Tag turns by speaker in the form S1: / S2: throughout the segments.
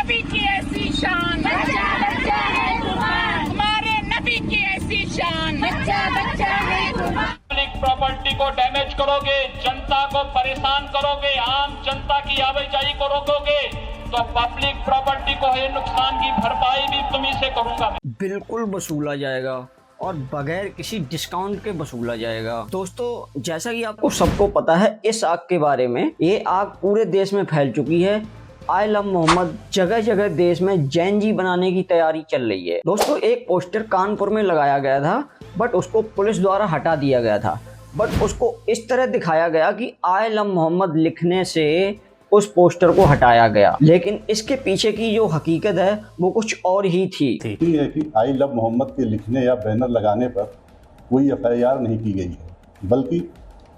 S1: नबी की ऐसी शान, बच्चा बच्चा है कुर्बान, हमारे नबी की ऐसी शान, बच्चा बच्चा है कुर्बान।
S2: पब्लिक प्रॉपर्टी को डैमेज करोगे, जनता को परेशान करोगे, आम जनता की आवाजाही को रोकोगे, तो पब्लिक प्रॉपर्टी को हुए नुकसान की भरपाई भी तुम्ही से करूंगा।
S3: बिल्कुल वसूला जाएगा और बगैर किसी डिस्काउंट के वसूला जाएगा। दोस्तों, जैसा कि आपको सबको पता है इस आग के बारे में, ये आग पूरे देश में फैल चुकी है। आई लव मोहम्मद जगह जगह देश में जैन जी बनाने की तैयारी चल रही है। दोस्तों, एक पोस्टर कानपुर में लगाया गया था, बट उसको पुलिस द्वारा हटा दिया गया था। बट उसको इस तरह दिखाया गया कि आई लव मोहम्मद लिखने से उस पोस्टर को हटाया गया, लेकिन इसके पीछे की जो हकीकत है वो कुछ और ही थी।
S4: ये है कि आई लव मोहम्मद के लिखने या बैनर लगाने पर कोई एफआईआर नहीं की गई है, बल्कि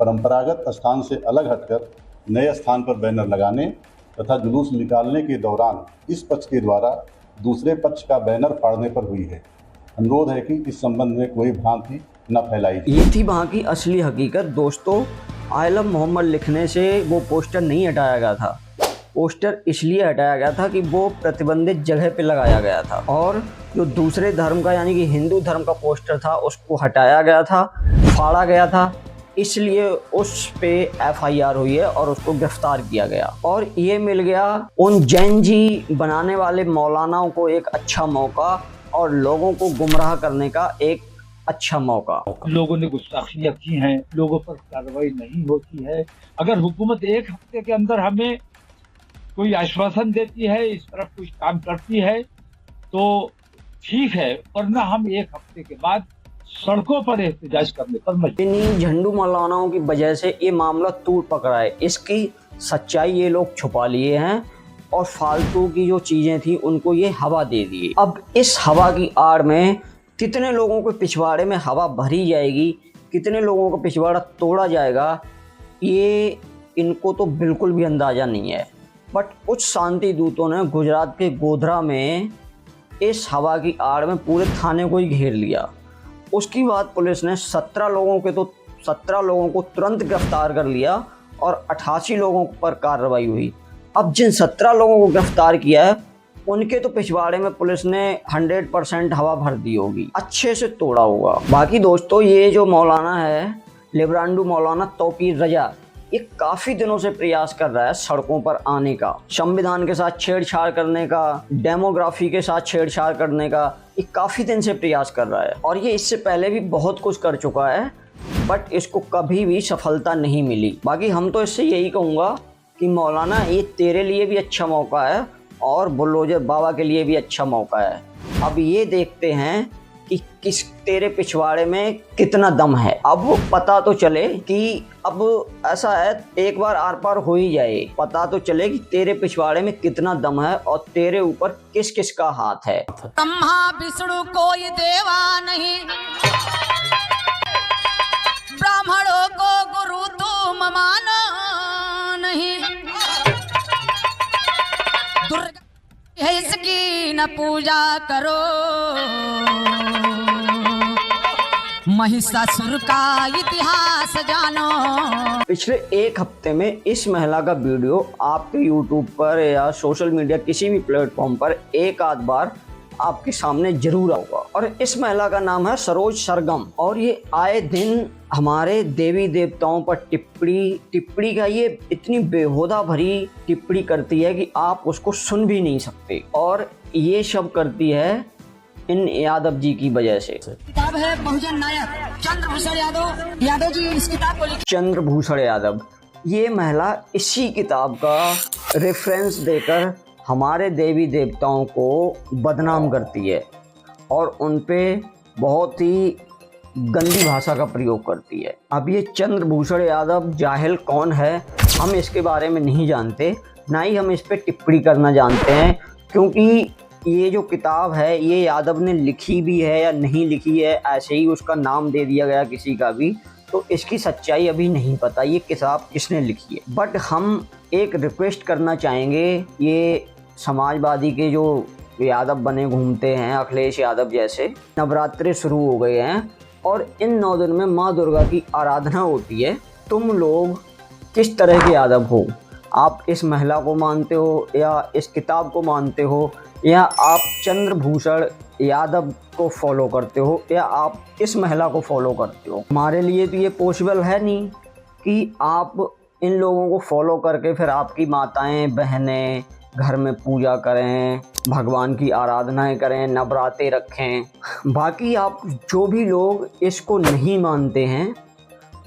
S4: परंपरागत स्थान से अलग हटकर नए स्थान पर बैनर लगाने तथा जुलूस निकालने के दौरान इस पक्ष के द्वारा दूसरे पक्ष का बैनर फाड़ने पर हुई है। अनुरोध है कि इस संबंध में कोई भ्रांति न फैलाई जाए।
S3: ये थी वहाँ की असली हकीकत। दोस्तों, आई लव मोहम्मद लिखने से वो पोस्टर नहीं हटाया गया था। पोस्टर इसलिए हटाया गया था कि वो प्रतिबंधित जगह पे लगाया गया था, और जो दूसरे धर्म का यानी कि हिंदू धर्म का पोस्टर था उसको हटाया गया था, फाड़ा गया था। इसलिए उस पे एफआईआर हुई है और उसको गिरफ्तार किया गया। और ये मिल गया उन जैन जी बनाने वाले मौलानाओं को एक अच्छा मौका और लोगों को गुमराह करने का एक अच्छा मौका।
S5: लोगों ने गुस्ताखियां की हैं, लोगों पर कार्रवाई नहीं होती है। अगर हुकूमत एक हफ्ते के अंदर हमें कोई आश्वासन देती है, इस तरफ कुछ काम करती है तो ठीक है, वरना हम एक हफ्ते के बाद सड़कों पर एहतजाज करने पर मजबूर।
S3: इन्हीं झंडू मौलानाओं की वजह से ये मामला टूट पकड़ा है। इसकी सच्चाई ये लोग छुपा लिए हैं और फालतू की जो चीजें थी उनको ये हवा दे दी। अब इस हवा की आड़ में कितने लोगों के पिछवाड़े में हवा भरी जाएगी, कितने लोगों का पिछवाड़ा तोड़ा जाएगा, ये इनको तो बिल्कुल भी अंदाज़ा नहीं है। बट कुछ शांति दूतों ने गुजरात के गोधरा में इस हवा की आड़ में पूरे थाने को ही घेर लिया। उसके बाद पुलिस ने 17 लोगों को तुरंत गिरफ्तार कर लिया और 88 लोगों पर कार्रवाई हुई। अब जिन 17 लोगों को गिरफ्तार किया है उनके तो पिछवाड़े में पुलिस ने 100% हवा भर दी होगी, अच्छे से तोड़ा होगा। बाकी दोस्तों, ये जो मौलाना है लिब्रांडू मौलाना तौकीर रजा, ये काफ़ी दिनों से प्रयास कर रहा है सड़कों पर आने का, संविधान के साथ छेड़छाड़ करने का, डेमोग्राफी के साथ छेड़छाड़ करने का। ये काफ़ी दिन से प्रयास कर रहा है और ये इससे पहले भी बहुत कुछ कर चुका है, बट इसको कभी भी सफलता नहीं मिली। बाकी हम तो इससे यही कहूँगा कि मौलाना, ये तेरे लिए भी अच्छा मौका है और बुलडोजर बाबा के लिए भी अच्छा मौका है। अब ये देखते हैं कि किस तेरे पिछवाड़े में कितना दम है। अब वो पता तो चले कि अब ऐसा है, एक बार आर पार हो ही जाए, पता तो चले कि तेरे पिछवाड़े में कितना दम है और तेरे ऊपर किस किस का हाथ है।
S1: ब्रह्मा विष्णु कोई देवा नहीं, ब्राह्मणों को गुरु तुम मानो नहीं, दुर्गा है इसकी न पूजा करो, महिषासुर का इतिहास जानो।
S3: पिछले एक हफ्ते में इस महिला का वीडियो आपके YouTube पर या सोशल मीडिया किसी भी प्लेटफॉर्म पर एक आध बार आपके सामने जरूर आऊगा। और इस महिला का नाम है सरोज सरगम, और ये आए दिन हमारे देवी देवताओं पर टिप्पणी का ये इतनी बेहुदा भरी टिप्पणी करती है कि आप उसको सुन भी नहीं सकते। और ये सब करती है इन यादव जी की वजह से।
S1: किताब है बहुजन नायक चंद्रभूषण यादव जी इस किताब को लिखी।
S3: चंद्रभूषण यादव, ये महिला इसी किताब का रेफरेंस देकर हमारे देवी देवताओं को बदनाम करती है और उन पे बहुत ही गंदी भाषा का प्रयोग करती है। अब ये चंद्रभूषण यादव जाहिल कौन है, हम इसके बारे में नहीं जानते, ना ही हम इस पे टिप्पणी करना जानते हैं, क्योंकि ये जो किताब है ये यादव ने लिखी भी है या नहीं लिखी है, ऐसे ही उसका नाम दे दिया गया किसी का भी, तो इसकी सच्चाई अभी नहीं पता ये किताब किसने लिखी है। बट हम एक रिक्वेस्ट करना चाहेंगे, ये समाजवादी के जो यादव बने घूमते हैं, अखिलेश यादव जैसे, नवरात्रे शुरू हो गए हैं और इन 9 दिन में माँ दुर्गा की आराधना होती है। तुम लोग किस तरह के यादव हो? आप इस महिला को मानते हो या इस किताब को मानते हो, या आप चंद्रभूषण यादव को फॉलो करते हो, या आप इस महिला को फॉलो करते हो। हमारे लिए तो ये पॉसिबल है नहीं कि आप इन लोगों को फॉलो करके फिर आपकी माताएं बहनें घर में पूजा करें, भगवान की आराधनाएं करें, नवरात्रे रखें। बाकी आप जो भी लोग इसको नहीं मानते हैं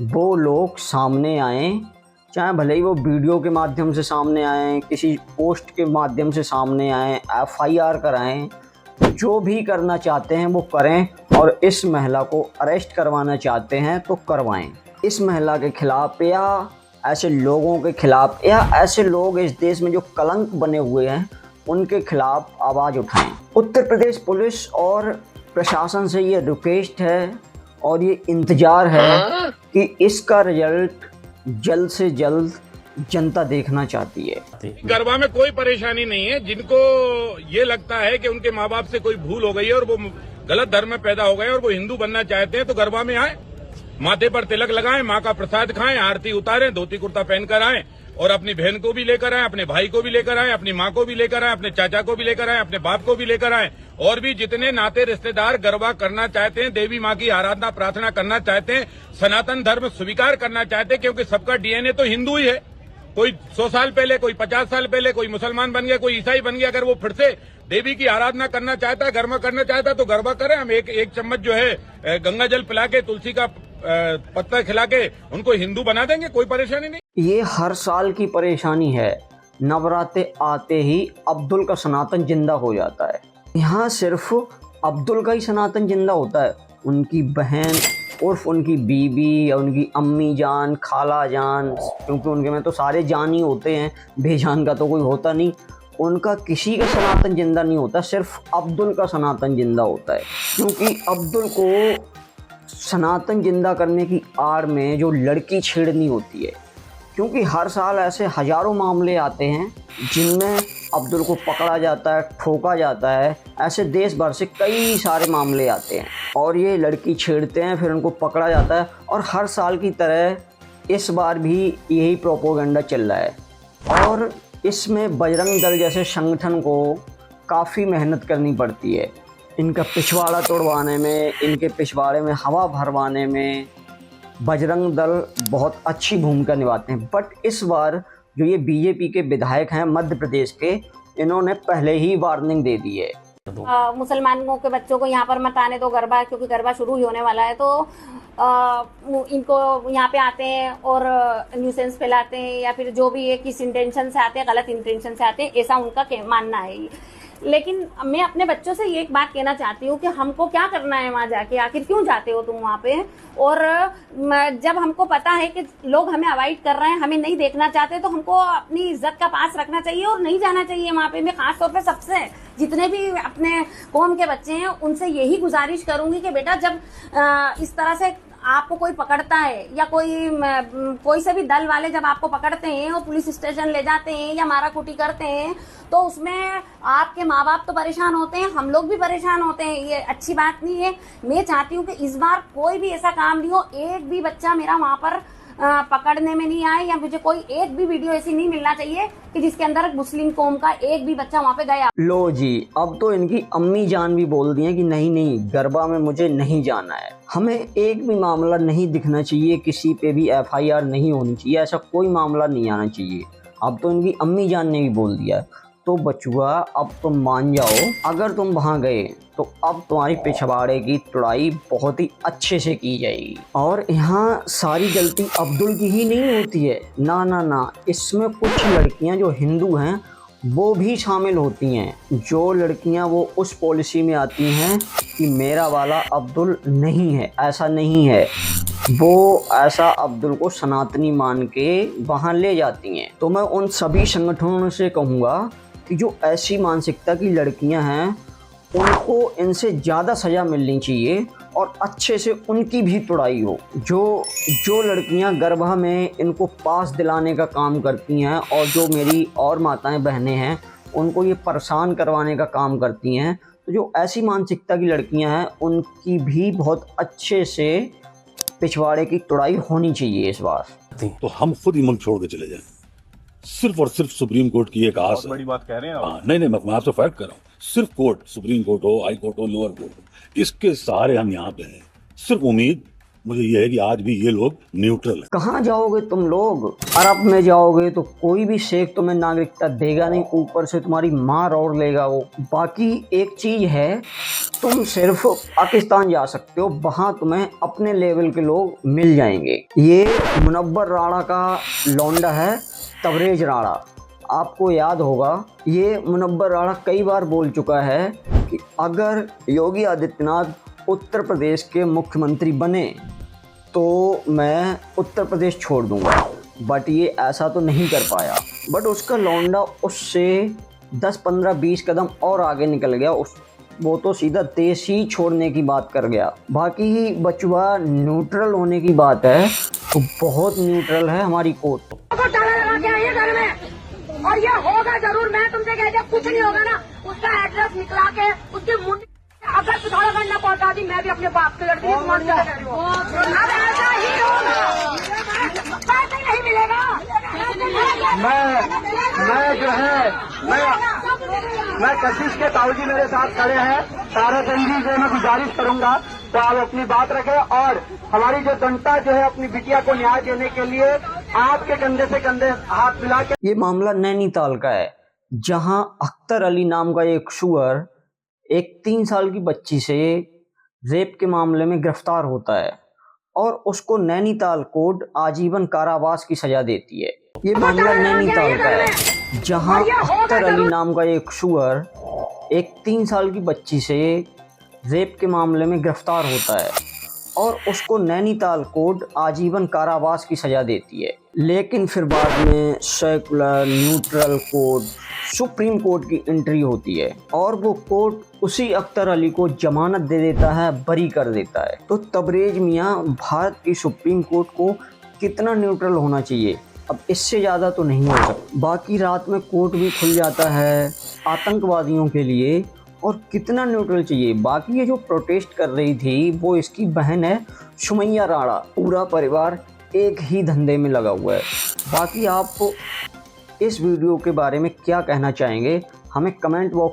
S3: वो लोग सामने आएँ, चाहे भले ही वो वीडियो के माध्यम से सामने आएँ, किसी पोस्ट के माध्यम से सामने आएँ, FIR कराएं, जो भी करना चाहते हैं वो करें, और इस महिला को अरेस्ट करवाना चाहते हैं तो करवाएं। इस महिला के खिलाफ़ या ऐसे लोगों के खिलाफ़ या ऐसे लोग इस देश में जो कलंक बने हुए हैं उनके खिलाफ़ आवाज़ उठाएं। उत्तर प्रदेश पुलिस और प्रशासन से ये रिक्वेस्ट है और ये इंतज़ार है कि इसका रिजल्ट जल्द से जल्द जनता देखना चाहती है।
S6: गरबा में कोई परेशानी नहीं है। जिनको ये लगता है कि उनके माँ बाप से कोई भूल हो गई है और वो गलत धर्म में पैदा हो गए और वो हिंदू बनना चाहते हैं तो गरबा में आए, माथे पर तिलक लगाएं, माँ का प्रसाद खाएं, आरती उतारें, धोती कुर्ता पहनकर आएं और अपनी बहन को भी लेकर आएं, अपने भाई को भी लेकर आएं, अपनी माँ को भी लेकर आएं, अपने चाचा को भी लेकर आएं, अपने बाप को भी लेकर आएं, और भी जितने नाते रिश्तेदार गरबा करना चाहते हैं, देवी माँ की आराधना प्रार्थना करना चाहते हैं, सनातन धर्म स्वीकार करना चाहते हैं, क्योंकि सबका DNA तो हिंदू ही है। कोई 100 साल पहले, कोई 50 साल पहले, कोई मुसलमान बन गया, कोई ईसाई बन गया, अगर वो फिर से देवी की आराधना करना चाहता है, गरबा करना चाहता है तो गरबा करें। हम एक चम्मच जो है गंगा जल पिला के, तुलसी का पत्ता खिला के उनको हिंदू बना देंगे, कोई परेशानी नहीं।
S3: ये हर साल की परेशानी है। नवरात्रे आते ही अब्दुल का सनातन जिंदा हो जाता है। यहाँ सिर्फ अब्दुल का ही सनातन जिंदा होता है, उनकी बहन उर्फ उनकी बीबी या उनकी अम्मी जान, खाला जान, क्योंकि उनके में तो सारे जान ही होते हैं, बेजान का तो कोई होता नहीं, उनका किसी का सनातन जिंदा नहीं होता, सिर्फ अब्दुल का सनातन जिंदा होता है। क्योंकि अब्दुल को सनातन जिंदा करने की आड़ में जो लड़की छेड़नी होती है, क्योंकि हर साल ऐसे हज़ारों मामले आते हैं जिनमें अब्दुल को पकड़ा जाता है, ठोका जाता है, ऐसे देश भर से कई सारे मामले आते हैं और ये लड़की छेड़ते हैं, फिर उनको पकड़ा जाता है। और हर साल की तरह इस बार भी यही प्रोपोगंडा चल रहा है और इसमें बजरंग दल जैसे संगठन को काफ़ी मेहनत करनी पड़ती है। इनका पिछवाड़ा तोड़वाने में, इनके पिछवाड़े में हवा भरवाने में बजरंग दल बहुत अच्छी भूमिका निभाते हैं। बट इस बार जो ये बीजेपी के विधायक हैं मध्य प्रदेश के, इन्होंने पहले ही वार्निंग दे दी है।
S7: मुसलमानों के बच्चों को यहाँ पर मत आने दो गरबा, क्योंकि गरबा शुरू ही होने वाला है, तो इनको यहाँ पे आते हैं और न्यूसेंस फैलाते हैं, या फिर जो भी है किस इंटेंशन से आते हैं, गलत इंटेंशन से आते हैं, ऐसा उनका मानना है। लेकिन मैं अपने बच्चों से ये एक बात कहना चाहती हूँ कि हमको क्या करना है वहाँ जाके, आखिर क्यों जाते हो तुम वहाँ पे? और जब हमको पता है कि लोग हमें अवॉइड कर रहे हैं, हमें नहीं देखना चाहते, तो हमको अपनी इज्जत का पास रखना चाहिए और नहीं जाना चाहिए वहाँ पे। मैं खासतौर पे सबसे जितने भी अपने कौम के बच्चे हैं उनसे यही गुजारिश करूंगी कि बेटा जब इस तरह से आपको कोई पकड़ता है या कोई से भी दल वाले जब आपको पकड़ते हैं और पुलिस स्टेशन ले जाते हैं या माराकुटी करते हैं, तो उसमें आपके माँ बाप तो परेशान होते हैं, हम लोग भी परेशान होते हैं। ये अच्छी बात नहीं है। मैं चाहती हूँ कि इस बार कोई भी ऐसा काम नहीं हो, एक भी बच्चा मेरा वहाँ पर पकड़ने में नहीं आए, या मुझे कोई एक भी वीडियो ऐसी नहीं मिलना चाहिए कि जिसके अंदर मुस्लिम कौम का एक भी बच्चा वहाँ पे गया।
S3: लो जी, अब तो इनकी अम्मी जान भी बोल दी है कि नहीं नहीं, गरबा में मुझे नहीं जाना है। हमें एक भी मामला नहीं दिखना चाहिए, किसी पे भी FIR नहीं होनी चाहिए, ऐसा कोई मामला नहीं आना चाहिए। अब तो इनकी अम्मी जान ने भी बोल दिया। तो बचुआ, अब तुम मान जाओ, अगर तुम वहाँ गए तो अब तुम्हारी पिछवाड़े की तुड़ाई बहुत ही अच्छे से की जाएगी। और यहाँ सारी गलती अब्दुल की ही नहीं होती है, ना ना ना, इसमें कुछ लड़कियाँ जो हिंदू हैं वो भी शामिल होती हैं। जो लड़कियाँ वो उस पॉलिसी में आती हैं कि मेरा वाला अब्दुल नहीं है, ऐसा नहीं है, वो ऐसा अब्दुल को सनातनी मान के वहाँ ले जाती हैं। तो मैं उन सभी संगठनों से कहूँगा कि जो ऐसी मानसिकता की लड़कियां हैं उनको इनसे ज़्यादा सज़ा मिलनी चाहिए और अच्छे से उनकी भी तुड़ाई हो। जो लड़कियां गरबा में इनको पास दिलाने का काम करती हैं और जो मेरी और माताएं बहनें हैं उनको ये परेशान करवाने का काम करती हैं, तो जो ऐसी मानसिकता की लड़कियां हैं उनकी भी बहुत अच्छे से पिछवाड़े की तुड़ाई होनी चाहिए इस बार।
S8: तो हम खुद ही मुल्क छोड़ के चले जाएं, सिर्फ और सिर्फ सुप्रीम कोर्ट की एक आस है।
S9: बड़ी बात कह रहे हैं आप।
S8: हाँ, नहीं मैं आपसे फैक्ट कर रहा हूँ। सिर्फ कोर्ट, सुप्रीम कोर्ट हो, हाई कोर्ट हो, लोअर कोर्ट हो, इसके सहारे हम यहाँ पे हैं। सिर्फ उम्मीद मुझे ये है कि आज भी ये लोग न्यूट्रल है।
S3: कहाँ जाओगे तुम लोग? अरब में जाओगे तो कोई भी शेख तुम्हें नागरिकता देगा नहीं, ऊपर से तुम्हारी मार और लेगा वो। बाकी एक चीज है, तुम सिर्फ पाकिस्तान जा सकते हो, वहाँ तुम्हें अपने लेवल के लोग मिल जाएंगे। ये मुनव्वर राणा का लौंडा है, तबरेज राणा। आपको याद होगा, ये मुनव्वर राणा कई बार बोल चुका है कि अगर योगी आदित्यनाथ उत्तर प्रदेश के मुख्यमंत्री बने तो मैं उत्तर प्रदेश छोड़ दूंगा, बट ये ऐसा तो नहीं कर पाया। बट उसका लौंडा उससे 10, 15, 20 कदम और आगे निकल गया। वो तो सीधा देश ही छोड़ने की बात कर गया। बाकी बचवा न्यूट्रल होने की बात है तो बहुत न्यूट्रल है हमारी कोर्ट।
S1: और ये होगा जरूर, मैं तुमसे कह दिया, कुछ नहीं होगा ना। उसका एड्रेस निकला के उसके मुंड अगर पिथौरागढ़ न पहुंचा दी, मैं भी अपने बाप के लड़की अब ऐसा ही होगा, पैसे नहीं मिलेगा।
S10: मैं कशिश के ताऊजी मेरे साथ खड़े हैं। ताराचंदी से मैं गुजारिश करूंगा तो आप अपनी बात रखें और हमारी जो जनता जो है अपनी बिटिया को न्याय देने के लिए आपके कंधे से कंधे हाथ मिला के।
S3: ये मामला नैनीताल का है, जहां अख्तर अली नाम का एक शुअर एक 3 साल की बच्ची से रेप के मामले में गिरफ्तार होता है और उसको नैनीताल कोर्ट आजीवन कारावास की सजा देती है। ये मामला नैनीताल का है, जहां अख्तर अली नाम का एक शुअर एक 3 साल की बच्ची से रेप के मामले में गिरफ्तार होता है और उसको नैनीताल कोर्ट आजीवन कारावास की सजा देती है। लेकिन फिर बाद में secular neutral court, supreme court की एंट्री होती है और वो कोर्ट उसी अख्तर अली को जमानत दे देता है, बरी कर देता है। तो तबरेज मियाँ, भारत की सुप्रीम कोर्ट को कितना न्यूट्रल होना चाहिए, अब इससे ज़्यादा तो नहीं हो सकता। बाकी रात में कोर्ट भी खुल जाता है आतंकवादियों के लिए, और कितना न्यूट्रल चाहिए। बाकी ये जो प्रोटेस्ट कर रही थी वो इसकी बहन है सुमैया राणा, पूरा परिवार एक ही धंधे में लगा हुआ है। बाकी आप इस वीडियो के बारे में क्या कहना चाहेंगे, हमें कमेंट बॉक्स